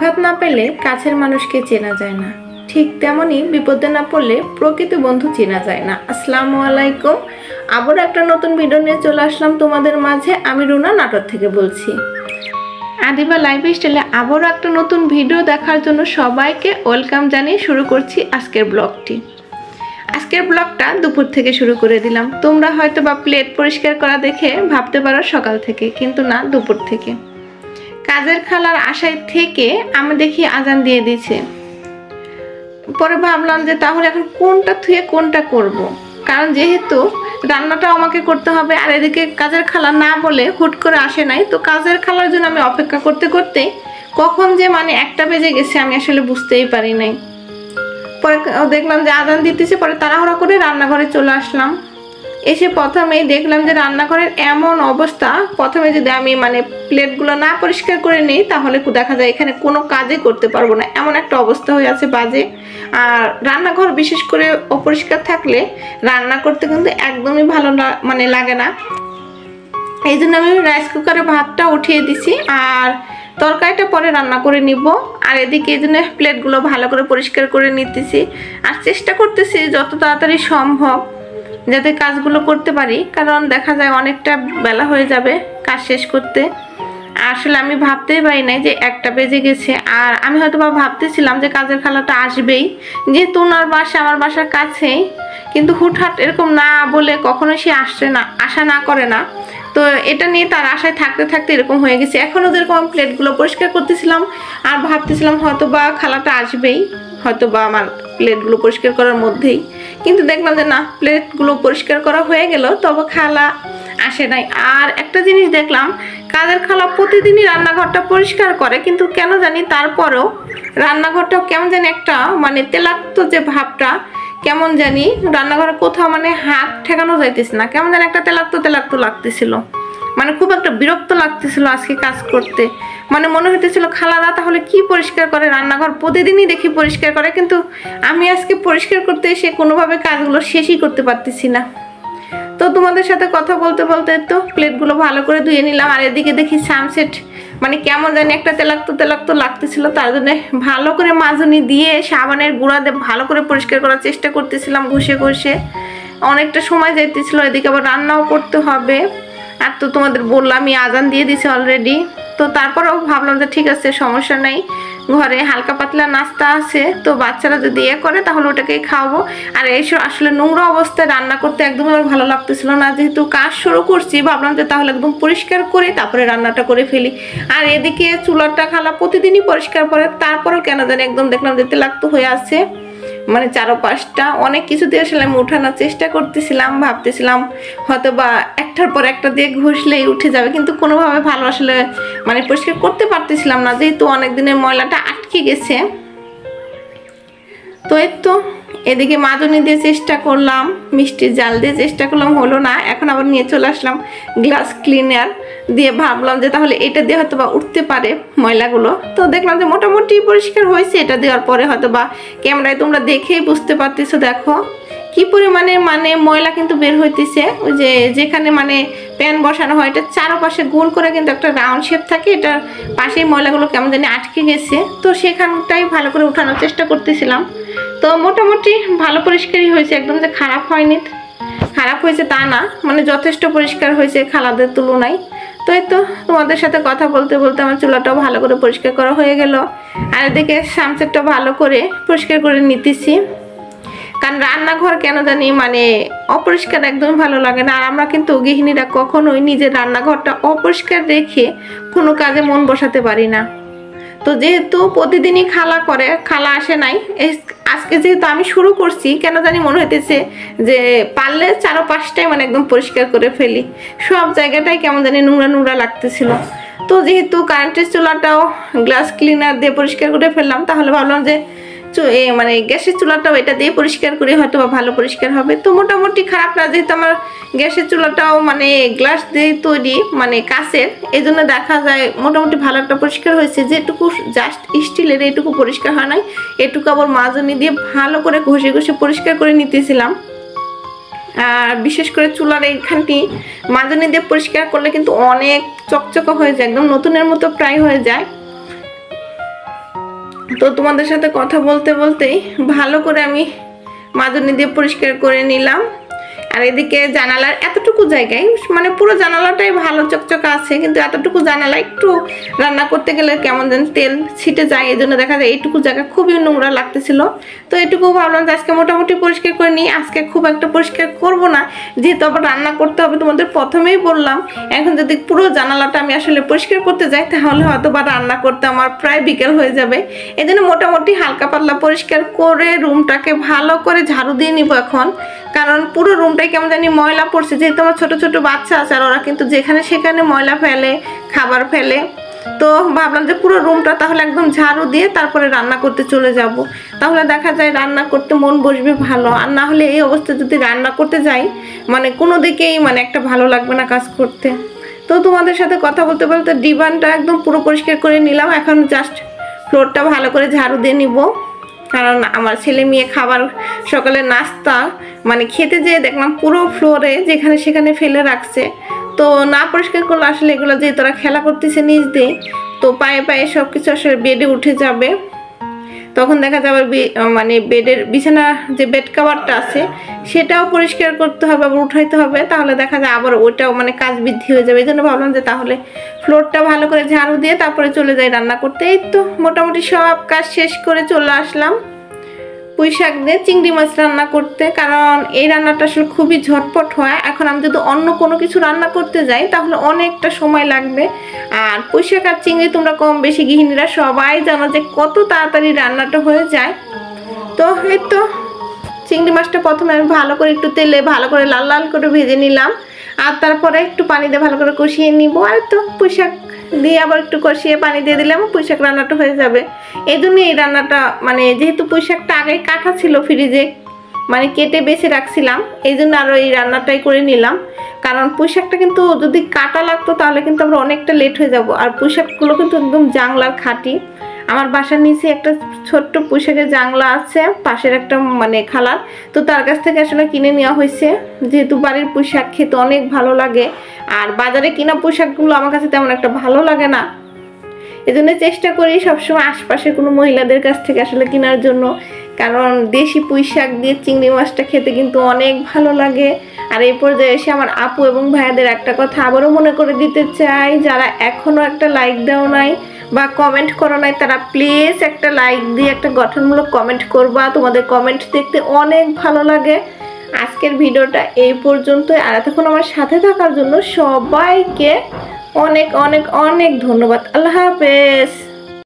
আঘাত না পেলে কাছের মানুষকে চেনা যায় না, ঠিক তেমনি বিপদে না পড়লে প্রকৃত বন্ধু চেনা যায় না। আসসালামু আলাইকুম, আবার একটা নতুন ভিডিও নিয়ে চলে আসলাম তোমাদের মাঝে। আমি রুনা নাটোর থেকে বলছি। আদিবা লাইফস্টাইলে আবারও একটা নতুন ভিডিও দেখার জন্য সবাইকে ওয়েলকাম জানিয়ে শুরু করছি আজকের ব্লগটি। আজকের ব্লগটা দুপুর থেকে শুরু করে দিলাম। তোমরা হয়তো বা প্লেট পরিষ্কার করা দেখে ভাবতে পারো সকাল থেকে, কিন্তু না, দুপুর থেকে। কাজের খালার আশায় থেকে আমি দেখি আজান দিয়ে দিয়েছে। পরে ভাবলাম যে তাহলে এখন কোনটা থুয়ে কোনটা করব, কারণ যেহেতু রান্নাটাও আমাকে করতে হবে, আর এদিকে কাজের খালা না বলে হুট করে আসে নাই। তো কাজের খালার জন্য আমি অপেক্ষা করতে করতে কখন যে একটা বেজে গেছে আমি আসলে বুঝতেই পারি নাই। পরে দেখলাম যে আজান দিতেছে, পরে তাড়াহুড়া করে রান্নাঘরে চলে আসলাম। এসে প্রথমেই দেখলাম যে রান্নাঘরের এমন অবস্থা, প্রথমে যদি আমি প্লেটগুলো না পরিষ্কার করে নিই তাহলে দেখা যায় এখানে কোনো কাজই করতে পারবো না, এমন একটা অবস্থা হয়ে আছে বাজে। আর রান্নাঘর বিশেষ করে অপরিষ্কার থাকলে রান্না করতে কিন্তু একদমই ভালো লাগে না। এই জন্য আমি রাইস কুকারে ভাতটা উঠিয়ে দিছি, আর তরকারিটা পরে রান্না করে নিব। আর এদিকে এই জন্য প্লেটগুলো ভালো করে পরিষ্কার করে নিতেছি, আর চেষ্টা করতেছি যত তাড়াতাড়ি সম্ভব যাতে কাজগুলো করতে পারি, কারণ দেখা যায় অনেকটা বেলা হয়ে যাবে কাজ শেষ করতে। আসলে আমি ভাবতেই পারি নাই যে 1টা বেজে গেছে। আর আমি হয়তো বা ভাবতেছিলাম যে কাজের খালাটা আসবেই, যেহেতু ওনার বাসা আমার বাসার কাছেই, কিন্তু হুটহাট এরকম না বলে কখনো সে আশা না করে না। তো এটা নিয়ে তার আশায় থাকতে থাকতে এরকম হয়ে গেছে। এখনও যেরকম আমি প্লেটগুলো পরিষ্কার করতেছিলাম আর ভাবতেছিলাম হয়তো বা খালাটা আসবেই, হয়তো বা আমার প্লেটগুলো পরিষ্কার করার মধ্যেই, কিন্তু দেখলাম যে না, প্লেটগুলো পরিষ্কার করা হয়ে গেল, তবে খালা আসে নাই। আর একটা জিনিস দেখলাম, কাজের খালা প্রতিদিনই রান্নাঘরটা পরিষ্কার করে, কিন্তু কেন জানি তারপরেও রান্নাঘরটাও কেমন জানি একটা তেলাক্ত যে ভাবটা, কেমন জানি রান্নাঘরে কোথাও হাত ঠেকানো যাইতেছে না, কেমন জানি একটা তেলাক্ত তেলাক্ত লাগতেছিল। খুব একটা বিরক্ত লাগতেছিল আজকে কাজ করতে। মনে হইতেছিল খালারা তাহলে কি পরিষ্কার করে, রান্নাঘর প্রতিদিনই দেখি পরিষ্কার করে, কিন্তু আমি আজকে পরিষ্কার করতে এসে কোনোভাবে কাজগুলো শেষই করতে পারতেছি না। তো তোমাদের সাথে কথা বলতে বলতে তো প্লেটগুলো ভালো করে ধুয়ে নিলাম। আর এদিকে দেখি সানসেট কেমন জানি একটা তেলাক্ত তেলাক্ত লাগতেছিল, তার জন্য ভালো করে মাজনি দিয়ে সাবানের গুঁড়া দিয়ে ভালো করে পরিষ্কার করার চেষ্টা করতেছিলাম ঘষে ঘষে। অনেকটা সময় যাইতেছিল, এদিকে আবার রান্নাও করতে হবে। আর তো তোমাদের বললামই আজান দিয়ে দিছে অলরেডি। তো তারপরেও ভাবলাম যে ঠিক আছে, সমস্যা নাই, ঘরে হালকা পাতলা নাস্তা আছে, তো বাচ্চারা যদি করে তাহলে ওটাকেই খাওয়াবো। আর এইসব আসলে নোংরা অবস্থায় রান্না করতে একদম আমার ভালো লাগতেছিল না। যেহেতু কাজ শুরু করছি, ভাবলাম যে তাহলে একদম পরিষ্কার করে তারপরে রান্নাটা করে ফেলি। আর এদিকে চুলাটা খালা প্রতিদিনই পরিষ্কার করে, তারপরেও কেন জানি একদম দেখলাম যে তেলাক্ত হয়ে আছে, চারপাশটা অনেক কিছু দিয়ে আসলে আমি উঠানোর চেষ্টা করতেছিলাম, ভাবতেছিলাম হয়তো বা একটার পর একটা দিয়ে ঘষলেই উঠে যাবে, কিন্তু কোনোভাবে ভালো আসলে পরিষ্কার করতে পারতেছিলাম না, যেহেতু অনেক দিনের ময়লাটা আটকে গেছে। তো এই তো এদিকে মাজনি দিয়ে চেষ্টা করলাম, মিষ্টির জাল দিয়ে চেষ্টা করলাম, হলো না। এখন আবার নিয়ে চলে আসলাম গ্লাস ক্লিনার দিয়ে, ভাবলাম যে তাহলে এটা দিয়ে হয়তো বা উঠতে পারে ময়লাগুলো। তো দেখলাম যে মোটামুটি পরিষ্কার হয়েছে এটা দেওয়ার পরে। হয়তো বা ক্যামেরায় তোমরা দেখেই বুঝতে পারতেছো, দেখো কি পরিমাণে ময়লা কিন্তু বের হইতেছে। ওই যে যেখানে প্যান বসানো হয়, এটা চারপাশে গোল করে কিন্তু একটা রাউন্ড শেপ থাকে, এটার পাশেই ময়লাগুলো কেমন জানি আটকে গেছে। তো সেখানটাই ভালো করে উঠানোর চেষ্টা করতেছিলাম। তো মোটামুটি ভালো পরিষ্কারই হয়েছে, একদম যে খারাপ হয়নি, খারাপ হয়েছে তা না, যথেষ্ট পরিষ্কার হয়েছে খালাদের তুলনায়। তো এই তো তোমাদের সাথে কথা বলতে বলতে আমার চুলাটাও ভালো করে পরিষ্কার করা হয়ে গেল। আর এদিকে সানসেটটা ভালো করে পরিষ্কার করে নিতেছি, কারণ রান্নাঘর কেন জানি অপরিষ্কার একদমই ভালো লাগে না। আর আমরা কিন্তু গৃহিণীরা কখনোই নিজের রান্নাঘরটা অপরিষ্কার রেখে কোনো কাজে মন বসাতে পারি না। তো যেহেতু প্রতিদিনই খালা করে, খালা আসে নাই, আজকে যেহেতু আমি শুরু করছি, কেন জানি মনে হইতেছে যে পারলে চারপাশটাই একদম পরিষ্কার করে ফেলি, সব জায়গাটাই কেমন জানি নোংরা নোংরা লাগতেছিল। তো যেহেতু কারেন্টের চুলাটাও গ্লাস ক্লিনার দিয়ে পরিষ্কার করে ফেললাম, তাহলে ভাবলাম যে গ্যাসের চুলাটাও এটা দিয়ে পরিষ্কার করে হয়তো বা ভালো পরিষ্কার হবে। তো মোটামুটি খারাপ না, যেহেতু আমার গ্যাসের চুলাটাও গ্লাস দিয়ে তৈরি কাঁচের, এই জন্য দেখা যায় মোটামুটি ভালো একটা পরিষ্কার হয়েছে। যেটুকু জাস্ট স্টিলের এইটুকু পরিষ্কার হয় নাই, এটুকু আবার মাজনি দিয়ে ভালো করে ঘষে ঘষে পরিষ্কার করে নিতেছিলাম। আর বিশেষ করে চুলার এইখানটি মাজনি দিয়ে পরিষ্কার করলে কিন্তু অনেক চকচকা হয়ে যায়, একদম নতুনের মতো প্রায় হয়ে যায়। তো তোমাদের সাথে কথা বলতে বলতেই ভালো করে আমি মাজনি দিয়ে পরিষ্কার করে নিলাম। আর এদিকে জানালার এতটুকু জায়গায় মানে পুরো জানালাটাই ভালো চকচক আছে, কিন্তু এতটুকু জানালা একটু রান্না করতে গেলে কেমন যেন তেল ছিটে যায়, এই জন্য দেখা যায় এইটুকু জায়গা খুবই নোংরা লাগতেছিল। তো এটুকু ভাবলাম যে আজকে মোটামুটি পরিষ্কার করে নিই, আজকে খুব একটা পরিষ্কার করব না, যেহেতু আবার রান্না করতে হবে। তোমাদের প্রথমেই বললাম, এখন যদি পুরো জানালাটা আমি আসলে পরিষ্কার করতে যাই তাহলে হয়তো বা রান্না করতে আমার প্রায় বিকেল হয়ে যাবে। এই জন্য মোটামুটি হালকা পাতলা পরিষ্কার করে রুমটাকে ভালো করে ঝাড়ু দিয়ে নিব এখন, কারণ পুরো রুমটাই কেমন জানি ময়লা পড়ছে। যেহেতু আমার ছোট ছোট বাচ্চা আছে আর ওরা কিন্তু যেখানে সেখানে ময়লা ফেলে, খাবার ফেলে। তো ভাবলাম যে পুরো রুমটা তাহলে একদম ঝাড়ু দিয়ে তারপরে রান্না করতে চলে যাব, তাহলে দেখা যায় রান্না করতে মন বসবে ভালো। আর না হলে এই অবস্থা যদি রান্না করতে যাই মানে কোনো দিকেই মানে একটা ভালো লাগবে না কাজ করতে। তো তোমাদের সাথে কথা বলতে বলতে ডিবানটা একদম পুরো পরিষ্কার করে নিলাম, এখন জাস্ট ফ্লোরটা ভালো করে ঝাড়ু দিয়ে নিব, কারণ আমার ছেলে মেয়ে খাবার সকালে নাস্তা মানে খেতে যেয়ে দেখলাম পুরো ফ্লোরে যেখানে সেখানে ফেলে রাখছে। তো না পরিষ্কার করলে আসলে এগুলো যে তোরা খেলা করতেছে নিজ দিয়ে, তো পায়ে পায়ে সব কিছু আসলে বেডে উঠে যাবে, তখন দেখা যাবে মানে বেডের বিছানা যে বেড কভারটা আছে সেটাও পরিষ্কার করতে হবে, আবার উঠাইতে হবে, তাহলে দেখা যায় আবার ওইটাও মানে কাজ বৃদ্ধি হয়ে যাবে। এই জন্য ভাবলাম যে তাহলে ফ্লোরটা ভালো করে ঝাড়ু দিয়ে তারপরে চলে যাই রান্না করতে। এই তো মোটামুটি সব কাজ শেষ করে চলে আসলাম পুঁই শাক দিয়ে চিংড়ি মাছ রান্না করতে, কারণ এই রান্নাটা আসলে খুবই ঝটপট হয়। এখন আমি যদি অন্য কোনো কিছু রান্না করতে যাই তাহলে অনেকটা সময় লাগবে। আর পুঁই শাক আর চিংড়ি তোমরা কম বেশি গৃহিণীরা সবাই জানো যে কত তাড়াতাড়ি রান্নাটা হয়ে যায়। তো এই তো চিংড়ি মাছটা প্রথমে আমি ভালো করে একটু তেলে ভালো করে লাল লাল করে ভেজে নিলাম, আর তারপরে একটু পানি দিয়ে ভালো করে কষিয়ে নিব। আর তো পুঁই শাক দিয়ে আবার একটু কষিয়ে পানি দিয়ে দিলাম, পুঁই শাক রান্নাটা হয়ে যাবে। এই জন্য এই রান্নাটা মানে যেহেতু পুঁই শাকটা আগে কাটা ছিল ফ্রিজে, মানে কেটে বেছে রাখছিলাম, এই জন্য আরও এই রান্নাটাই করে নিলাম। কারণ পুঁই শাকটা কিন্তু যদি কাটা লাগতো তাহলে কিন্তু আমরা অনেকটা লেট হয়ে যাব। আর পুঁই শাকগুলো কিন্তু একদম জাংলার খাঁটি। আমার বাসার নিচে একটা ছোট্ট পুঁই শাকের জাংলা আছে, পাশের একটা মানে খালার, তো তার কাছ থেকে আসলে কিনে নেওয়া হয়েছে, যেহেতু বাড়ির পুঁই শাক খেতে অনেক ভালো লাগে। আর বাজারে কিনা পুঁই শাকগুলো আমার কাছে তেমন একটা ভালো লাগে না, এই জন্য চেষ্টা করি সবসময় আশপাশে কোনো মহিলাদের কাছ থেকে আসলে কেনার জন্য, কারণ দেশি পুঁই শাক দিয়ে চিংড়ি মাছটা খেতে কিন্তু অনেক ভালো লাগে। আর এই পর্যায়ে এসে আমার আপু এবং ভাইয়াদের একটা কথা আবারও মনে করে দিতে চাই, যারা এখনও একটা লাইক দেও নাই বা কমেন্ট করো নাই তারা প্লিজ একটা লাইক দিয়ে একটা গঠনমূলক কমেন্ট করবা, তোমাদের কমেন্ট দেখতে অনেক ভালো লাগে। আজকের ভিডিওটা এই পর্যন্তই, আর এতক্ষণ আমার সাথে থাকার জন্য সবাইকে অনেক অনেক অনেক ধন্যবাদ। আল্লাহ হাফেজ।